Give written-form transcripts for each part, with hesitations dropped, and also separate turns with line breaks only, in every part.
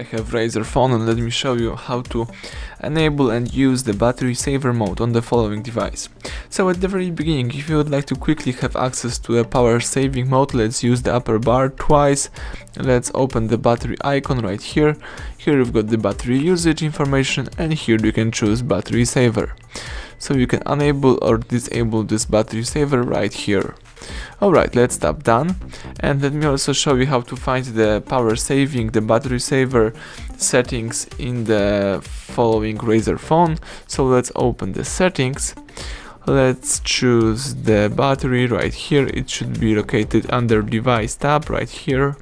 I have RAZER Phone, and let me show you how to enable and use the battery saver mode on the following device. So at the very beginning, if you would like to quickly have access to a power saving mode, let's use the upper bar twice. Let's open the battery icon right here. Here you've got the battery usage information, and here you can choose battery saver. So you can enable or disable this battery saver right here. Alright, let's tap done, and let me also show you how to find the power saving, the battery saver settings in the following RAZER Phone. So let's open the settings. Let's choose the battery right here. It should be located under device tab right here.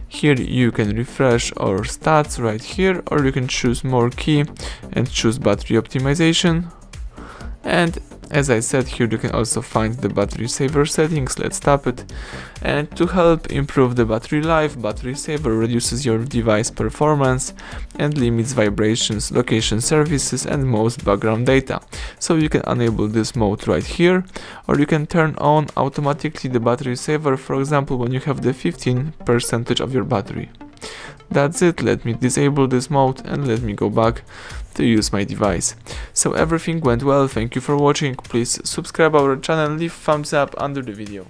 Here you can refresh our stats right here, or you can choose more key and choose battery optimization. And as I said, here you can also find the battery saver settings. Let's tap it. And to help improve the battery life, battery saver reduces your device performance and limits vibrations, location services, and most background data. So you can enable this mode right here, or you can turn on automatically the battery saver, for example, when you have the 15% of your battery. That's it. Let me disable this mode and let me go back to use my device. So everything went well. Thank you for watching. Please subscribe our channel, leave thumbs up under the video.